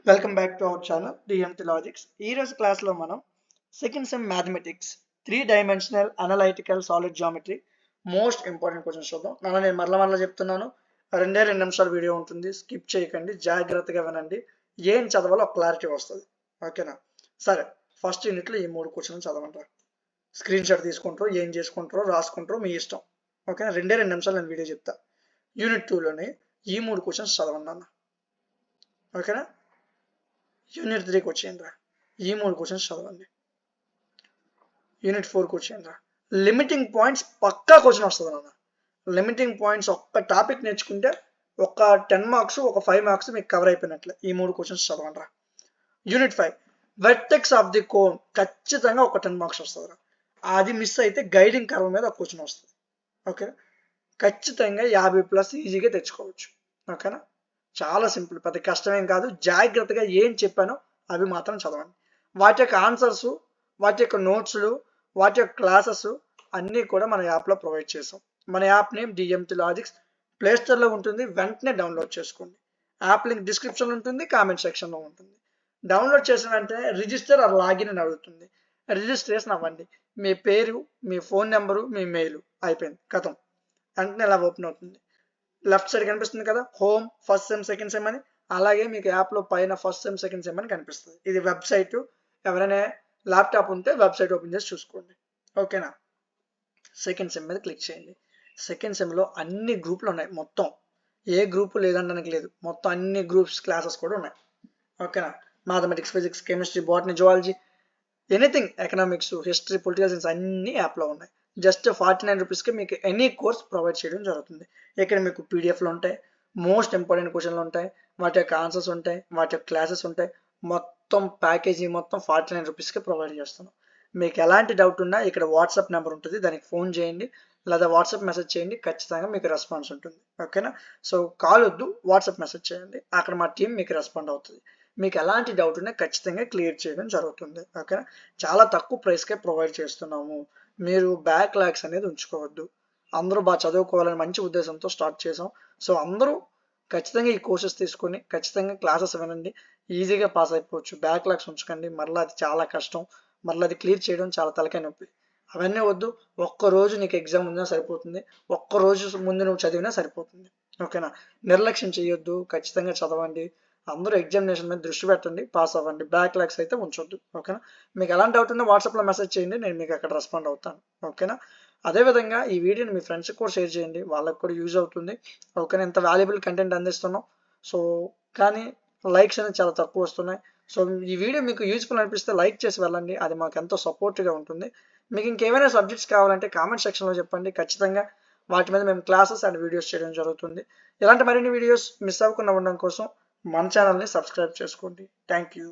Welcome back to our channel DMT logics. ఈ రోజు క్లాస్లో మనం second sem mathematics 3 dimensional analytical solid geometry most important questions చూద్దాం. నేను మరలా చెప్తున్నాను, 2 నిమిషాల వీడియో ఉంటుంది, స్కిప్ చేయకండి, జాగ్రత్తగా వినండి, ఏం చదవాలో ఒక క్లారిటీ వస్తుంది. ఓకేనా? సరే, ఫస్ట్ యూనిట్లో ఈ 3 క్వశ్చన్స్ చదవంటారు, స్క్రీన్ షాట్ తీసుకుంటారో ఏం చేసుకుంటారో రాసుకుంటారో మీ ఇష్టం. ఓకేనా? 2 నిమిషాలు నేను వీడియో చెప్తా. యూనిట్ 2లోని ఈ 3 క్వశ్చన్స్ చదవండి అన్న. ఓకేనా? యూనిట్ 3కి వచ్చేయండిరా, ఈ 3 క్వశ్చన్స్ చదవండి. యూనిట్ 4కి వచ్చేయండిరా, లిమిటింగ్ పాయింట్స్ పక్కా క్వశ్చన్ వస్తుంది అన్న. లిమిటింగ్ పాయింట్స్ ఒక్క టాపిక్ నేర్చుకుంటే ఒక 10 మార్క్స్ ఒక 5 మార్క్స్ మీకు కవర్ అయిపోయినట్లే. ఈ 3 క్వశ్చన్స్ చదవండిరా. Unit 5 vertex of the cone, ఖచ్చితంగా ఒక 10 మార్క్స్ వస్తుందిరా. అది మిస్ అయితే గైడింగ్ కర్వ్ మీద ఒక క్వశ్చన్ వస్తుంది. ఓకే, ఖచ్చితంగా 50+ ఈజీగా తెచ్చుకోవచ్చు. ఓకేనా? చాలా సింపుల్, పెద్ద కష్టమేం కాదు. జాగ్రత్తగా ఏం చెప్పానో అవి మాత్రం చదవండి. వాటి యొక్క ఆన్సర్స్, వాటి యొక్క నోట్స్లు, వాటి యొక్క క్లాసెస్ అన్నీ కూడా మన యాప్లో ప్రొవైడ్ చేసాం. మన యాప్ నేమ్ డిఎంటి లాజిక్స్. ప్లేస్టోర్లో ఉంటుంది, వెంటనే డౌన్లోడ్ చేసుకోండి. యాప్ లింక్ డిస్క్రిప్షన్లో ఉంటుంది, కామెంట్ సెక్షన్లో ఉంటుంది. డౌన్లోడ్ చేసిన వెంటనే రిజిస్టర్ ఆర్ లాగిన్ అని అడుగుతుంది. రిజిస్ట్రేషన్ అవ్వండి. మీ పేరు, మీ ఫోన్ నెంబరు, మీ మెయిల్, అయిపోయింది, కథం. వెంటనే ఇలా ఓపెన్ అవుతుంది. లెఫ్ట్ సైడ్ కనిపిస్తుంది కదా, home, first sem second sem అని. అలాగే మీకు యాప్లో పైన ఫస్ట్ సెమ్ సెకండ్ సెమ్ అని కనిపిస్తుంది. ఇది వెబ్సైట్. ఎవరైనా ల్యాప్టాప్ ఉంటే వెబ్సైట్ ఓపెన్ చేసి చూసుకోండి. ఓకేనా? సెకండ్ సెమ్ మీద క్లిక్ చేయండి. సెకండ్ సెమ్లో అన్ని గ్రూపులు ఉన్నాయి. మొత్తం ఏ గ్రూపు లేదనడానికి లేదు, మొత్తం అన్ని గ్రూప్స్ క్లాసెస్ కూడా ఉన్నాయి. ఓకేనా? Mathematics, physics, chemistry, botany, zoology, anything, economics, history, political science అన్ని యాప్లో ఉన్నాయి. జస్ట్ 49 రూపీస్కి మీకు ఎనీ కోర్స్ ప్రొవైడ్ చేయడం జరుగుతుంది. ఇక్కడ మీకు పీడిఎఫ్లు ఉంటాయి, మోస్ట్ ఇంపార్టెంట్ క్వశ్చన్లు ఉంటాయి, వాటి యొక్క ఆన్సర్స్ ఉంటాయి, వాటి యొక్క క్లాసెస్ ఉంటాయి. మొత్తం ప్యాకేజీ మొత్తం 49 రూపీస్కి ప్రొవైడ్ చేస్తున్నాం. మీకు ఎలాంటి డౌట్ ఉన్నా ఇక్కడ వాట్సాప్ నెంబర్ ఉంటుంది, దానికి ఫోన్ చేయండి లేదా వాట్సాప్ మెసేజ్ చేయండి, ఖచ్చితంగా మీకు రెస్పాన్స్ ఉంటుంది. ఓకేనా? సో కాల్ వద్దు, వాట్సాప్ మెసేజ్ చేయండి, అక్కడ మా టీం మీకు రెస్పాండ్ అవుతుంది. మీకు ఎలాంటి డౌట్ ఉన్నా ఖచ్చితంగా క్లియర్ చేయడం జరుగుతుంది. ఓకేనా? చాలా తక్కువ ప్రైస్కే ప్రొవైడ్ చేస్తున్నాము. మీరు బ్యాక్లాగ్స్ అనేది ఉంచుకోవద్దు. అందరూ బాగా చదువుకోవాలని మంచి ఉద్దేశంతో స్టార్ట్ చేసాం. సో అందరూ ఖచ్చితంగా ఈ కోర్సెస్ తీసుకొని ఖచ్చితంగా క్లాసెస్ వినండి, ఈజీగా పాస్ అయిపోవచ్చు. బ్యాక్లాగ్స్ ఉంచకండి, మరలా అది చాలా కష్టం, మరలా అది క్లియర్ చేయడం చాలా తలకాయ నొప్పి. అవన్నీ వద్దు. ఒక్కరోజు నీకు ఎగ్జామ్ ఉన్నా సరిపోతుంది, ఒక్కరోజు ముందు నువ్వు చదివినా సరిపోతుంది. ఓకేనా? నిర్లక్ష్యం చేయొద్దు, ఖచ్చితంగా చదవండి. అందరూ ఎగ్జామినేషన్ మీద దృష్టి పెట్టండి, పాస్ అవ్వండి. బ్యాక్లాగ్స్ అయితే ఉంచొద్దు. ఓకేనా? మీకు ఎలాంటి డౌట్ ఉన్నా వాట్సాప్లో మెసేజ్ చేయండి, నేను మీకు అక్కడ రెస్పాండ్ అవుతాను. ఓకేనా? అదేవిధంగా ఈ వీడియోని మీ ఫ్రెండ్స్కి కూడా షేర్ చేయండి, వాళ్ళకి కూడా యూజ్ అవుతుంది. ఓకేనా? ఇంత వాల్యుబుల్ కంటెంట్ అందిస్తున్నాం. సో కానీ లైక్స్ అనేది చాలా తక్కువ వస్తున్నాయి. సో ఈ వీడియో మీకు యూజ్ఫుల్ అనిపిస్తే లైక్ చేసి వెళ్ళండి, అది మాకు ఎంతో సపోర్ట్గా ఉంటుంది. మీకు ఇంకేమైనా సబ్జెక్ట్స్ కావాలంటే కామెంట్ సెక్షన్లో చెప్పండి, ఖచ్చితంగా వాటి మీద మేము క్లాసెస్ అండ్ వీడియోస్ చేయడం జరుగుతుంది. ఇలాంటి మరిన్ని వీడియోస్ మిస్ అవ్వకుండా ఉండడం కోసం మన ఛానల్ని సబ్స్క్రైబ్ చేసుకోండి. Thank you.